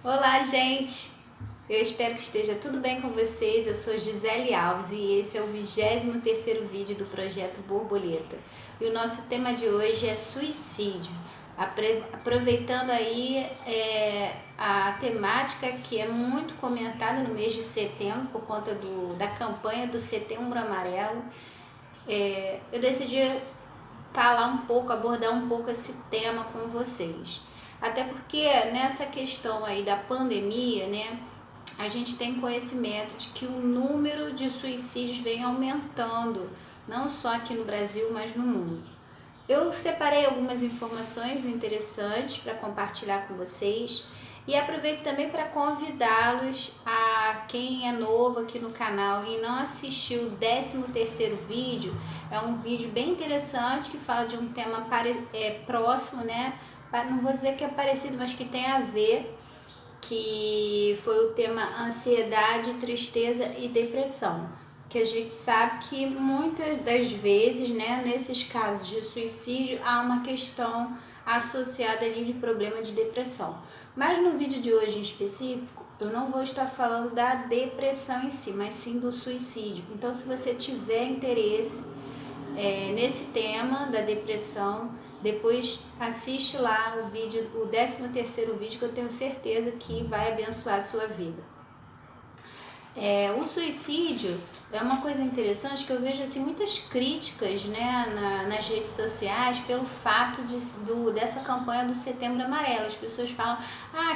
Olá, gente! Eu espero que esteja tudo bem com vocês. Eu sou Gisele Alves e esse é o 23º vídeo do Projeto Borboleta. E o nosso tema de hoje é suicídio. Aproveitando aí a temática que é muito comentada no mês de setembro por conta da campanha do Setembro Amarelo, eu decidi falar um pouco, abordar um pouco esse tema com vocês. Até porque nessa questão aí da pandemia, né, a gente tem conhecimento de que o número de suicídios vem aumentando, não só aqui no Brasil, mas no mundo. Eu separei algumas informações interessantes para compartilhar com vocês e aproveito também para convidá-los, a quem é novo aqui no canal e não assistiu o 13º vídeo. É um vídeo bem interessante que fala de um tema próximo, né? Não vou dizer que é parecido, mas que tem a ver, que foi o tema ansiedade, tristeza e depressão. Que a gente sabe que muitas das vezes, né, nesses casos de suicídio, há uma questão associada ali de problema de depressão. Mas no vídeo de hoje em específico, eu não vou estar falando da depressão em si, mas sim do suicídio. Então, se você tiver interesse nesse tema da depressão, depois assiste lá o vídeo, o 13º vídeo, que eu tenho certeza que vai abençoar a sua vida. O suicídio é uma coisa interessante que eu vejo assim, muitas críticas, né, nas redes sociais pelo fato dessa campanha do Setembro Amarelo. As pessoas falam,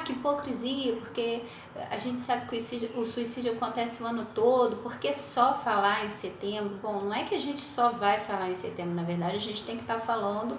que hipocrisia, porque a gente sabe que o suicídio acontece o ano todo, por que só falar em setembro? Bom, não é que a gente só vai falar em setembro, na verdade a gente tem que estar falando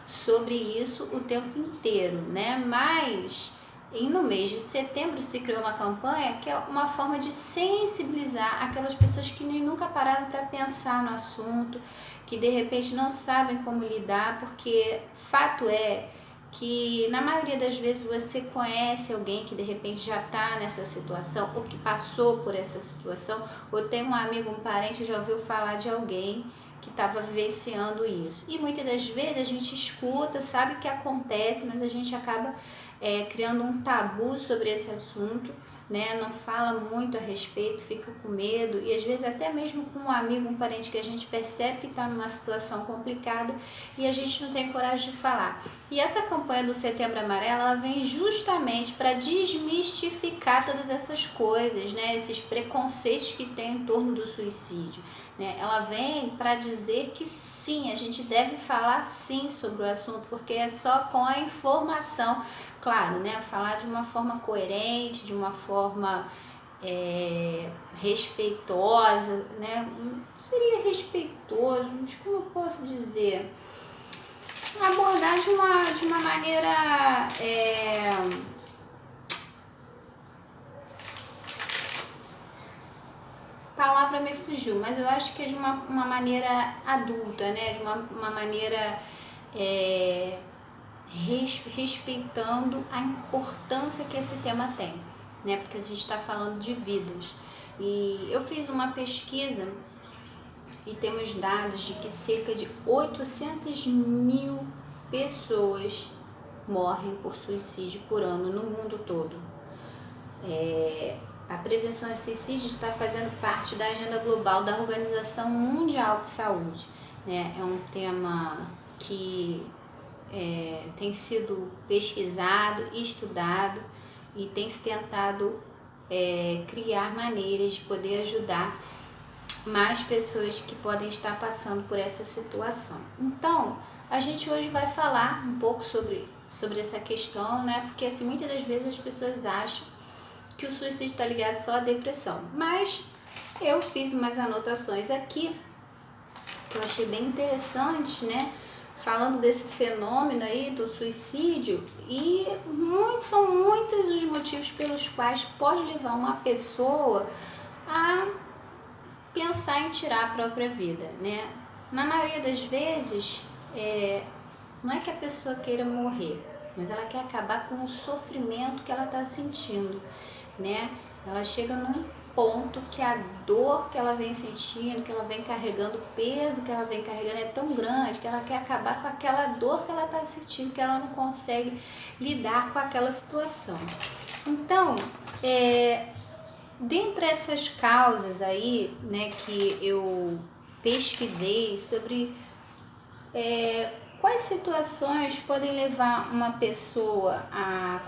sobre isso o tempo inteiro, né? Mas no mês de setembro se criou uma campanha que é uma forma de sensibilizar aquelas pessoas que nem nunca pararam para pensar no assunto, que de repente não sabem como lidar, porque fato é que na maioria das vezes você conhece alguém que de repente já está nessa situação, ou que passou por essa situação, ou tem um amigo, um parente, já ouviu falar de alguém que estava vivenciando isso. E muitas das vezes a gente escuta, sabe o que acontece, mas a gente acaba criando um tabu sobre esse assunto, né? Não fala muito a respeito, fica com medo, e às vezes até mesmo com um amigo, um parente que a gente percebe que está numa situação complicada e a gente não tem coragem de falar. E essa campanha do Setembro Amarelo, ela vem justamente para desmistificar todas essas coisas, né? Esses preconceitos que tem em torno do suicídio, né? Ela vem para dizer que sim, a gente deve falar sim sobre o assunto, porque é só com a informação, claro, né? Falar de uma forma coerente, de uma forma respeitosa, né? Seria respeitoso, mas como eu posso dizer? Abordar de uma maneira palavra me fugiu, mas eu acho que é de uma maneira adulta, né? De uma maneira respeitando a importância que esse tema tem, né? Porque a gente está falando de vidas. E eu fiz uma pesquisa e temos dados de que cerca de 800 mil pessoas morrem por suicídio por ano no mundo todo. A prevenção ao suicídio está fazendo parte da agenda global da Organização Mundial de Saúde, né? É um tema que tem sido pesquisado, estudado e tem se tentado criar maneiras de poder ajudar mais pessoas que podem estar passando por essa situação. Então, a gente hoje vai falar um pouco sobre essa questão, né? Porque assim, muitas das vezes as pessoas acham que o suicídio está ligado só à depressão. Mas eu fiz umas anotações aqui que eu achei bem interessante, né? Falando desse fenômeno aí do suicídio, e são muitos os motivos pelos quais pode levar uma pessoa a pensar em tirar a própria vida, né? Na maioria das vezes, não é que a pessoa queira morrer, mas ela quer acabar com o sofrimento que ela está sentindo, né? Ela chega num ponto que a dor que ela vem sentindo, que ela vem carregando, o peso que ela vem carregando é tão grande que ela quer acabar com aquela dor que ela está sentindo, que ela não consegue lidar com aquela situação. Então, dentre essas causas aí, né, que eu pesquisei sobre quais situações podem levar uma pessoa a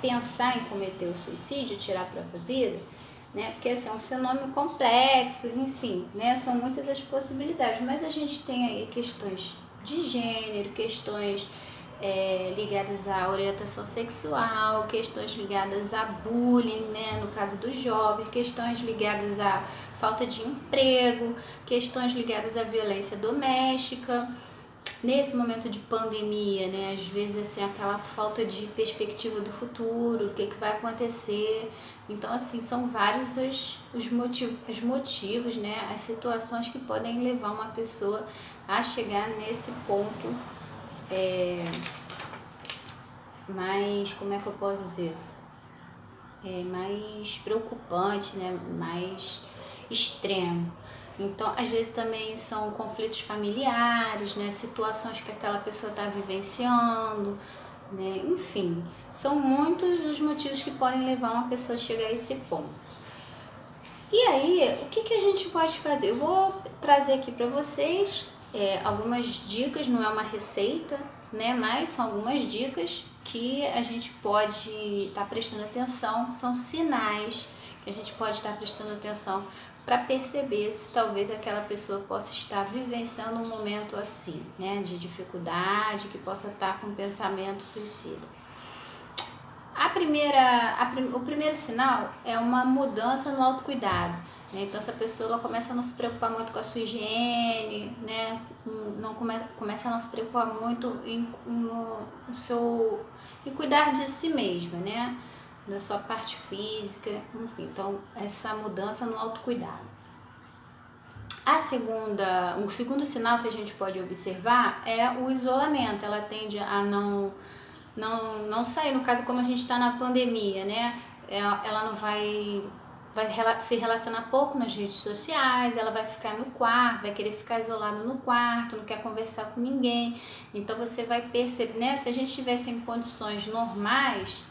pensar em cometer o suicídio, tirar a própria vida, né? Porque assim, é um fenômeno complexo, enfim, né? São muitas as possibilidades, mas a gente tem aí questões de gênero, questões ligadas à orientação sexual, questões ligadas a bullying, né, no caso dos jovens, questões ligadas à falta de emprego, questões ligadas à violência doméstica. Nesse momento de pandemia, né, às vezes assim, aquela falta de perspectiva do futuro, o que vai acontecer. Então, assim, são vários os motivos, né, as situações que podem levar uma pessoa a chegar nesse ponto mais, como é que eu posso dizer? Mais preocupante, né, mais extremo. Então, às vezes também são conflitos familiares, né, situações que aquela pessoa está vivenciando, né, enfim, são muitos os motivos que podem levar uma pessoa a chegar a esse ponto. E aí, o que a gente pode fazer? Eu vou trazer aqui para vocês algumas dicas, não é uma receita, né, mas são algumas dicas que a gente pode estar prestando atenção, são sinais que a gente pode estar prestando atenção para perceber se talvez aquela pessoa possa estar vivenciando um momento assim, né, de dificuldade, que possa estar com um pensamento suicida. O primeiro sinal é uma mudança no autocuidado, né? Então, essa pessoa ela começa a não se preocupar muito com a sua higiene, né? Começa a não se preocupar muito em cuidar de si mesma, né? Da sua parte física, enfim. Então, essa mudança no autocuidado. O segundo sinal que a gente pode observar é o isolamento. Ela tende a não sair, no caso como a gente está na pandemia, né? Ela não vai se relacionar pouco nas redes sociais, ela vai ficar no quarto, vai querer ficar isolada no quarto, não quer conversar com ninguém. Então você vai perceber, né? Se a gente estivesse em condições normais,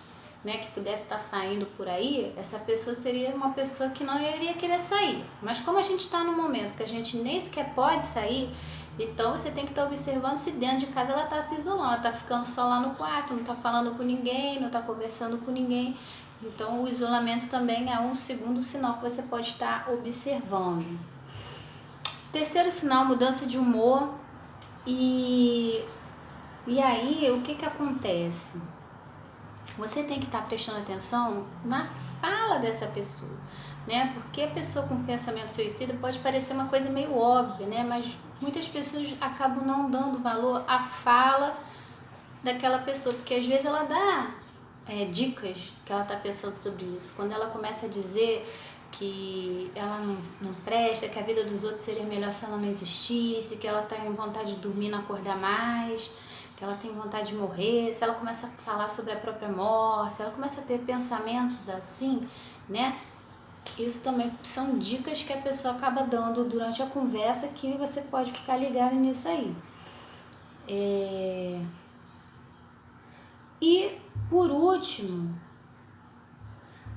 né, que pudesse estar saindo por aí, essa pessoa seria uma pessoa que não iria querer sair. Mas como a gente está num momento que a gente nem sequer pode sair, então você tem que estar observando se dentro de casa ela está se isolando, ela está ficando só lá no quarto, não está falando com ninguém, não está conversando com ninguém. Então o isolamento também é um segundo sinal que você pode estar observando. Terceiro sinal, mudança de humor. E aí o que acontece? Você tem que estar prestando atenção na fala dessa pessoa, né? Porque a pessoa com pensamento suicida pode parecer uma coisa meio óbvia, né? Mas muitas pessoas acabam não dando valor à fala daquela pessoa, porque às vezes ela dá dicas que ela está pensando sobre isso. Quando ela começa a dizer que ela não presta, que a vida dos outros seria melhor se ela não existisse, que ela tem vontade de dormir e não acordar mais, que ela tem vontade de morrer, se ela começa a falar sobre a própria morte, se ela começa a ter pensamentos assim, né? Isso também são dicas que a pessoa acaba dando durante a conversa que você pode ficar ligado nisso aí. E, por último,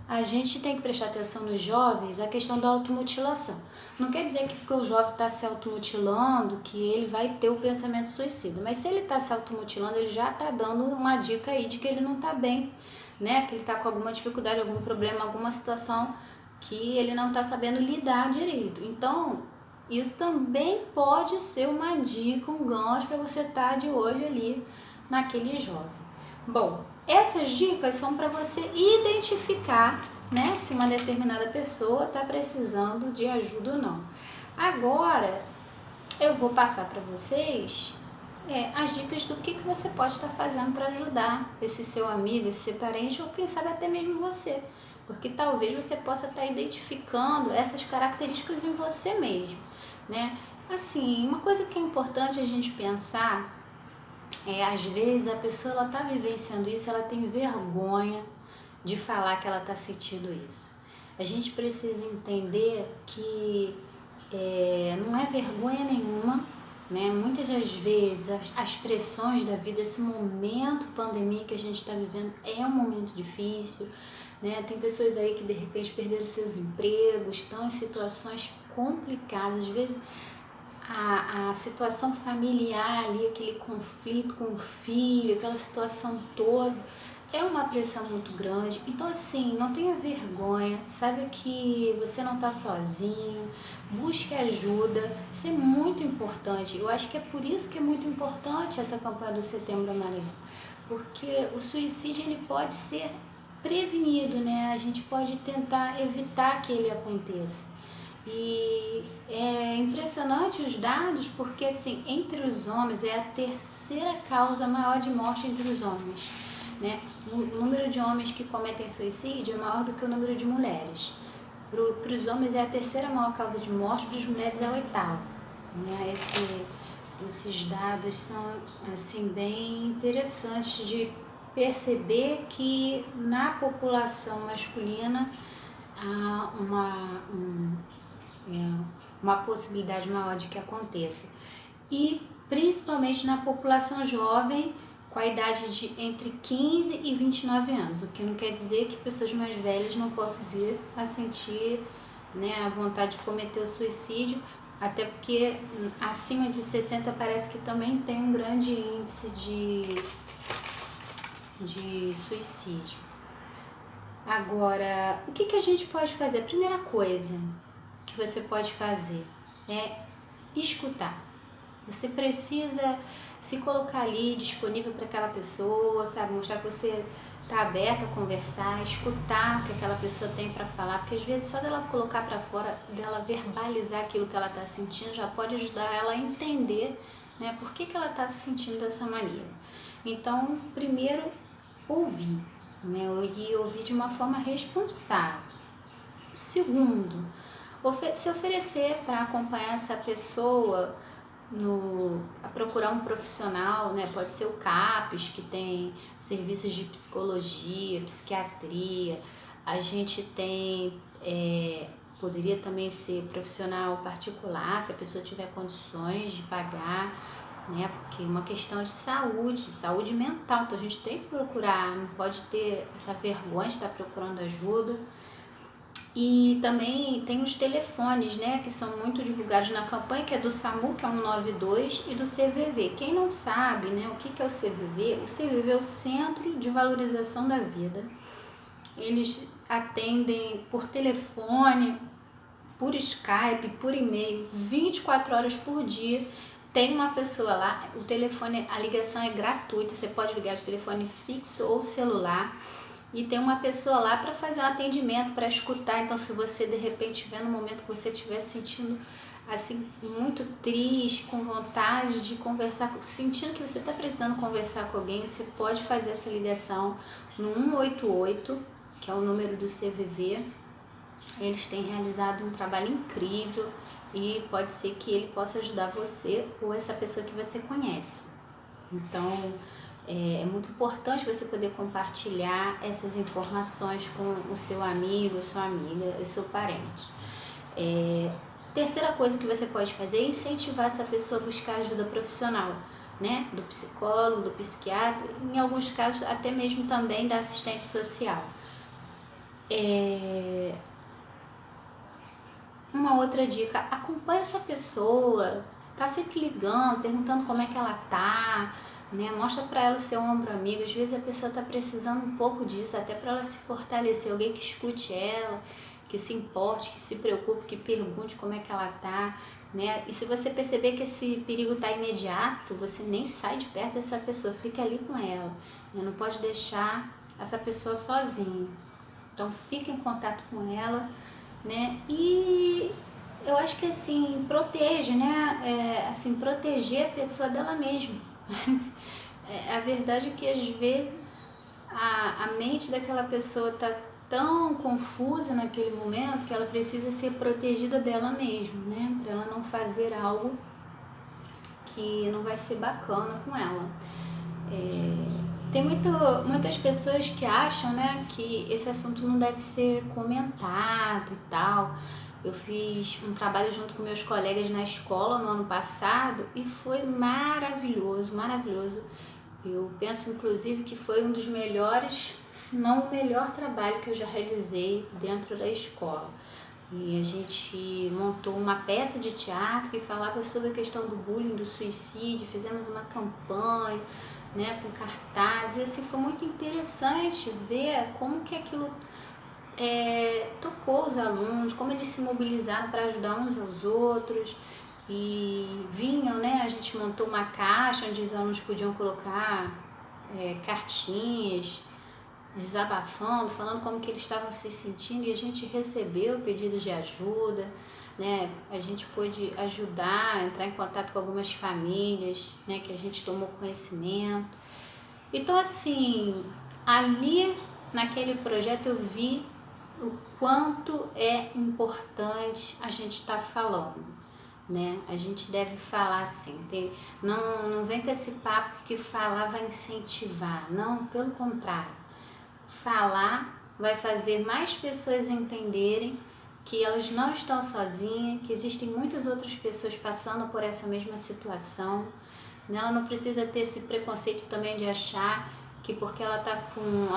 a gente tem que prestar atenção nos jovens a questão da automutilação. Não quer dizer que porque o jovem está se automutilando que ele vai ter o pensamento suicida, mas se ele está se automutilando, ele já está dando uma dica aí de que ele não está bem, né? Que ele está com alguma dificuldade, algum problema, alguma situação que ele não está sabendo lidar direito. Então, isso também pode ser uma dica, um gancho para você estar de olho ali naquele jovem. Bom, essas dicas são para você identificar, né, se uma determinada pessoa está precisando de ajuda ou não. Agora, eu vou passar para vocês as dicas do que você pode estar fazendo para ajudar esse seu amigo, esse seu parente ou quem sabe até mesmo você. Porque talvez você possa estar identificando essas características em você mesmo, né? Assim, uma coisa que é importante a gente pensar às vezes a pessoa ela está vivenciando isso, ela tem vergonha de falar que ela está sentindo isso. A gente precisa entender que não é vergonha nenhuma, né? Muitas das vezes as pressões da vida, esse momento pandemia que a gente está vivendo é um momento difícil, né? Tem pessoas aí que de repente perderam seus empregos, estão em situações complicadas, às vezes a situação familiar ali, aquele conflito com o filho, aquela situação toda, é uma pressão muito grande. Então assim, não tenha vergonha, saiba que você não está sozinho, busque ajuda, isso é muito importante. Eu acho que é por isso que é muito importante essa campanha do Setembro Amarelo, porque o suicídio ele pode ser prevenido, né? A gente pode tentar evitar que ele aconteça. E é impressionante os dados, porque assim, entre os homens é a terceira causa maior de morte entre os homens, né? O número de homens que cometem suicídio é maior do que o número de mulheres. Para os homens é a terceira maior causa de morte, para as mulheres é a oitava, né? Esses dados são assim bem interessantes de perceber que na população masculina há uma possibilidade maior de que aconteça. E principalmente na população jovem, com a idade de entre 15 e 29 anos, o que não quer dizer que pessoas mais velhas não possam vir a sentir, né, a vontade de cometer o suicídio, até porque acima de 60 parece que também tem um grande índice de suicídio. Agora, o que a gente pode fazer? A primeira coisa que você pode fazer é escutar. Você precisa se colocar ali disponível para aquela pessoa, sabe? Mostrar que você está aberta a conversar, escutar o que aquela pessoa tem para falar, porque às vezes só dela colocar para fora, dela verbalizar aquilo que ela está sentindo, já pode ajudar ela a entender, né, por que ela está se sentindo dessa maneira. Então, primeiro, ouvir, né? E ouvir de uma forma responsável. Segundo, se oferecer para acompanhar essa pessoa a procurar um profissional, né? Pode ser o CAPES, que tem serviços de psicologia, psiquiatria. A gente tem, poderia também ser profissional particular, se a pessoa tiver condições de pagar, né? Porque é uma questão de saúde mental, então a gente tem que procurar, não pode ter essa vergonha de estar procurando ajuda. E também tem os telefones, né, que são muito divulgados na campanha, que é do SAMU, que é 192, e do CVV. Quem não sabe, né, o que é o CVV? O CVV é o Centro de Valorização da Vida. Eles atendem por telefone, por Skype, por e-mail, 24 horas por dia. Tem uma pessoa lá, o telefone, a ligação é gratuita, você pode ligar de telefone fixo ou celular. E tem uma pessoa lá para fazer um atendimento, para escutar. Então, se você de repente estiver no momento que você estiver sentindo assim muito triste, com vontade de conversar, sentindo que você está precisando conversar com alguém, você pode fazer essa ligação no 188, que é o número do CVV. Eles têm realizado um trabalho incrível e pode ser que ele possa ajudar você ou essa pessoa que você conhece. Então, é muito importante você poder compartilhar essas informações com o seu amigo, a sua amiga, o seu parente. Terceira coisa que você pode fazer é incentivar essa pessoa a buscar ajuda profissional, né? Do psicólogo, do psiquiatra, em alguns casos até mesmo também da assistente social. Uma outra dica, acompanhe essa pessoa, tá sempre ligando, perguntando como é que ela tá, né? Mostra para ela seu ombro amigo. Às vezes a pessoa está precisando um pouco disso, até para ela se fortalecer, alguém que escute ela, que se importe, que se preocupe, que pergunte como é que ela tá, né? E se você perceber que esse perigo tá imediato, você nem sai de perto dessa pessoa, fica ali com ela, né? Não pode deixar essa pessoa sozinha. Então fique em contato com ela, né? E eu acho que assim, protege, né? Assim, proteger a pessoa dela mesma. A verdade é que às vezes a mente daquela pessoa tá tão confusa naquele momento que ela precisa ser protegida dela mesma, né? Para ela não fazer algo que não vai ser bacana com ela. Tem muitas pessoas que acham, né, que esse assunto não deve ser comentado e tal, Eu fiz um trabalho junto com meus colegas na escola no ano passado e foi maravilhoso, maravilhoso. Eu penso, inclusive, que foi um dos melhores, se não o melhor trabalho que eu já realizei dentro da escola. E a gente montou uma peça de teatro que falava sobre a questão do bullying, do suicídio, fizemos uma campanha, né, com cartazes. E assim, foi muito interessante ver como que aquilo tocou os alunos, como eles se mobilizaram para ajudar uns aos outros. E vinham, né? A gente montou uma caixa onde os alunos podiam colocar cartinhas, desabafando, falando como que eles estavam se sentindo, e a gente recebeu pedidos de ajuda, né? A gente pôde ajudar, entrar em contato com algumas famílias, né? Que a gente tomou conhecimento. Então, assim, ali naquele projeto eu vi o quanto é importante a gente estar falando, né? A gente deve falar assim, não vem com esse papo que falar vai incentivar, não, pelo contrário. Falar vai fazer mais pessoas entenderem que elas não estão sozinhas, que existem muitas outras pessoas passando por essa mesma situação. Ela não precisa ter esse preconceito também de achar que porque ela está com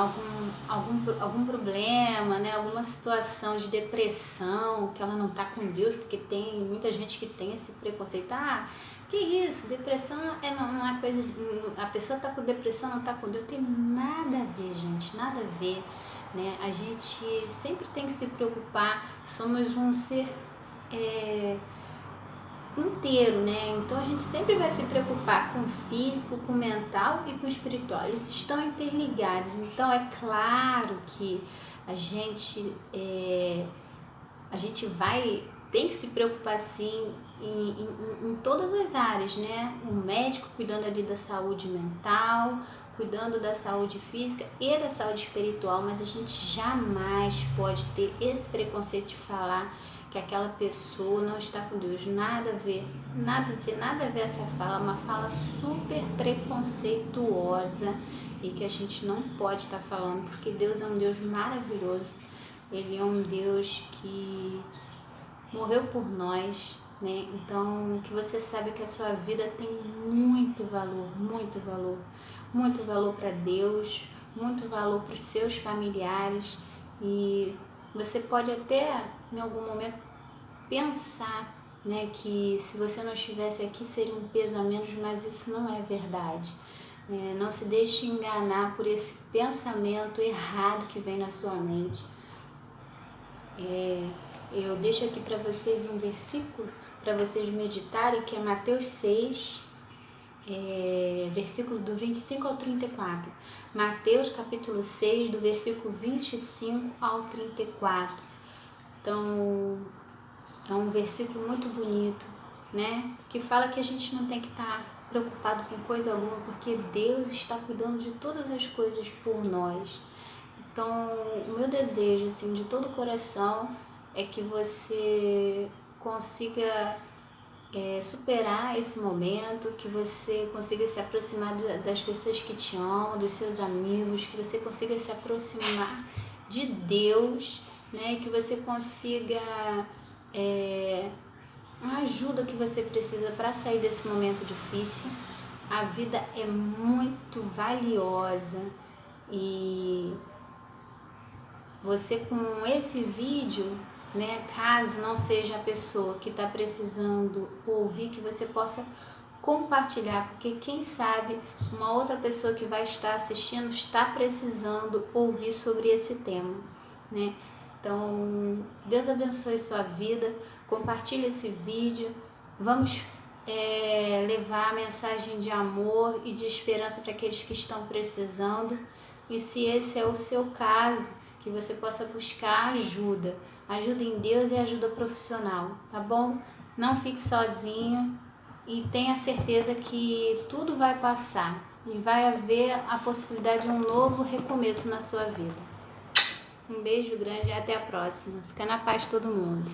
algum problema, né, alguma situação de depressão, que ela não está com Deus, porque tem muita gente que tem esse preconceito. Ah, que isso, depressão não é coisa, a pessoa está com depressão, não está com Deus, tem nada a ver, gente, nada a ver, né? A gente sempre tem que se preocupar, somos um ser inteiro, né? Então a gente sempre vai se preocupar com o físico, com o mental e com o espiritual. Eles estão interligados. Então é claro que a gente tem que se preocupar sim em todas as áreas, né? O médico cuidando ali da saúde mental, cuidando da saúde física e da saúde espiritual, mas a gente jamais pode ter esse preconceito de falar que aquela pessoa não está com Deus. Nada a ver, nada a ver, nada a ver essa fala, uma fala super preconceituosa e que a gente não pode estar falando, porque Deus é um Deus maravilhoso, Ele é um Deus que morreu por nós, né? Então, que você sabe que a sua vida tem muito valor, muito valor, muito valor para Deus, muito valor para os seus familiares, e você pode até em algum momento pensar, né, que se você não estivesse aqui seria um peso a menos, mas isso não é verdade. Não se deixe enganar por esse pensamento errado que vem na sua mente. Eu deixo aqui para vocês um versículo para vocês meditarem, que é Mateus 6, versículo do 25 ao 34. Mateus capítulo 6, do versículo 25 ao 34. Então, é um versículo muito bonito, né? Que fala que a gente não tem que estar preocupado com coisa alguma, porque Deus está cuidando de todas as coisas por nós. Então, o meu desejo, assim, de todo o coração é que você consiga superar esse momento, que você consiga se aproximar das pessoas que te amam, dos seus amigos, que você consiga se aproximar de Deus, né? Que você consiga a ajuda que você precisa para sair desse momento difícil. A vida é muito valiosa e você, com esse vídeo, né, caso não seja a pessoa que está precisando ouvir, que você possa compartilhar, porque quem sabe uma outra pessoa que vai estar assistindo está precisando ouvir sobre esse tema, né? Então, Deus abençoe sua vida, compartilhe esse vídeo, vamos levar a mensagem de amor e de esperança para aqueles que estão precisando, e se esse é o seu caso, que você possa buscar ajuda em Deus e ajuda profissional, tá bom? Não fique sozinho e tenha certeza que tudo vai passar e vai haver a possibilidade de um novo recomeço na sua vida. Um beijo grande e até a próxima. Fica na paz todo mundo.